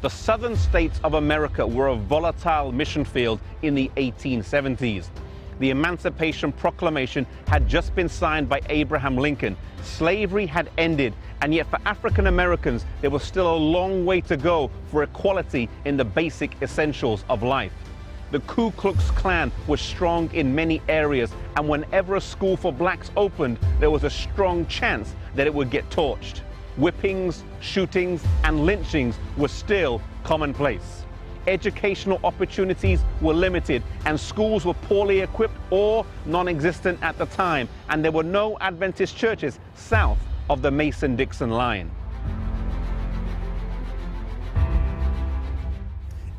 The southern states of America were a volatile mission field in the 1870s. The Emancipation Proclamation had just been signed by Abraham Lincoln. Slavery had ended, and yet for African Americans, there was still a long way to go for equality in the basic essentials of life. The Ku Klux Klan was strong in many areas, and whenever a school for blacks opened, there was a strong chance that it would get torched. Whippings, shootings, and lynchings were still commonplace. Educational opportunities were limited, and schools were poorly equipped or non-existent at the time, and there were no Adventist churches south of the Mason-Dixon line.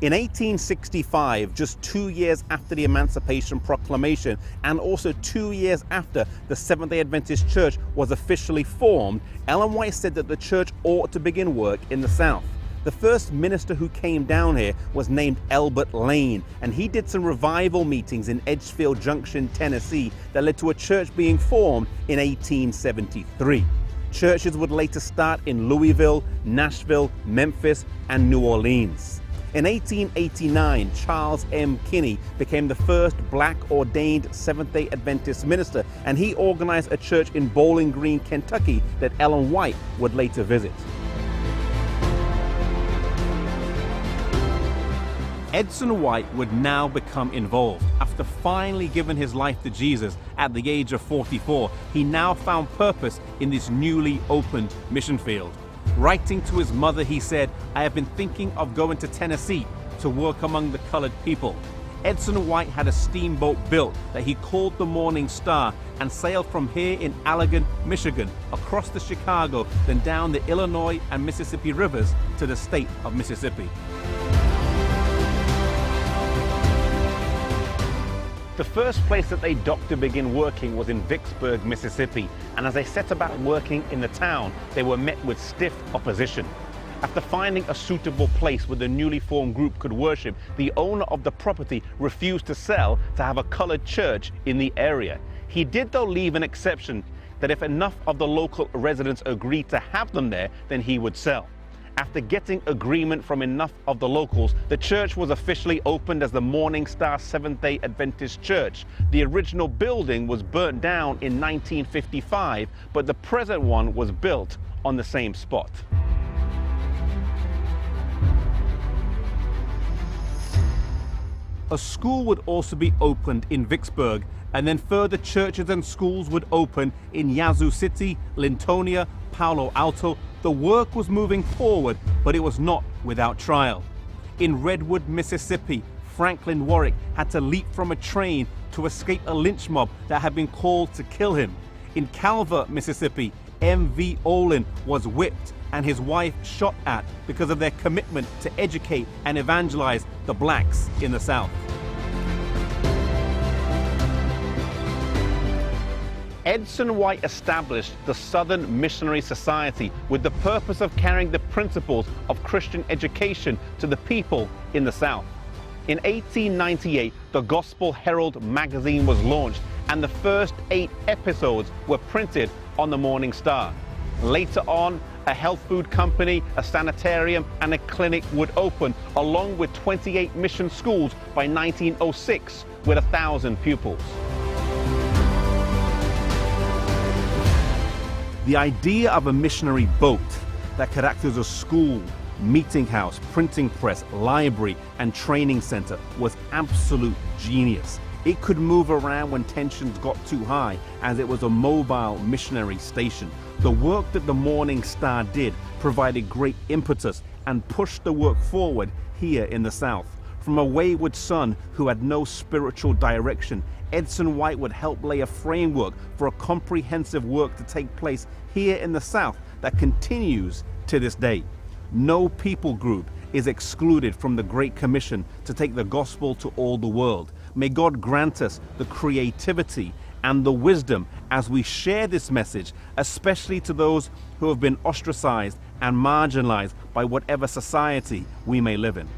In 1865, just 2 years after the Emancipation Proclamation, and also 2 years after the Seventh-day Adventist Church was officially formed, Ellen White said that the church ought to begin work in the South. The first minister who came down here was named Elbert Lane, and he did some revival meetings in Edgefield Junction, Tennessee, that led to a church being formed in 1873. Churches would later start in Louisville, Nashville, Memphis, and New Orleans. In 1889, Charles M. Kinney became the first black ordained Seventh-day Adventist minister, and he organized a church in Bowling Green, Kentucky that Ellen White would later visit. Edson White would now become involved. After finally giving his life to Jesus at the age of 44, he now found purpose in this newly opened mission field. Writing to his mother, he said, "I have been thinking of going to Tennessee to work among the colored people." Edson White had a steamboat built that he called the Morning Star and sailed from here in Allegan, Michigan, across the Chicago, then down the Illinois and Mississippi rivers to the state of Mississippi. The first place that they docked to begin working was in Vicksburg, Mississippi, and as they set about working in the town, they were met with stiff opposition. After finding a suitable place where the newly formed group could worship, the owner of the property refused to sell to have a colored church in the area. He did, though, leave an exception that if enough of the local residents agreed to have them there, then he would sell. After getting agreement from enough of the locals, the church was officially opened as the Morning Star Seventh-day Adventist Church. The original building was burnt down in 1955, but the present one was built on the same spot. A school would also be opened in Vicksburg, and then further churches and schools would open in Yazoo City, Lintonia, Palo Alto. The work was moving forward, but it was not without trial. In Redwood, Mississippi, Franklin Warwick had to leap from a train to escape a lynch mob that had been called to kill him. In Calver, Mississippi, M.V. Olin was whipped and his wife shot at because of their commitment to educate and evangelize the blacks in the South. Edson White established the Southern Missionary Society with the purpose of carrying the principles of Christian education to the people in the South. In 1898, the Gospel Herald magazine was launched, and the first 8 episodes were printed on the Morning Star. Later on, a health food company, a sanitarium, and a clinic would open, along with 28 mission schools by 1906 with 1,000 pupils. The idea of a missionary boat that could act as a school, meeting house, printing press, library, and training center was absolute genius. It could move around when tensions got too high, as it was a mobile missionary station. The work that the Morning Star did provided great impetus and pushed the work forward here in the South. From a wayward son who had no spiritual direction, Edson White would help lay a framework for a comprehensive work to take place here in the South that continues to this day. No people group is excluded from the Great Commission to take the gospel to all the world. May God grant us the creativity and the wisdom as we share this message, especially to those who have been ostracized and marginalized by whatever society we may live in.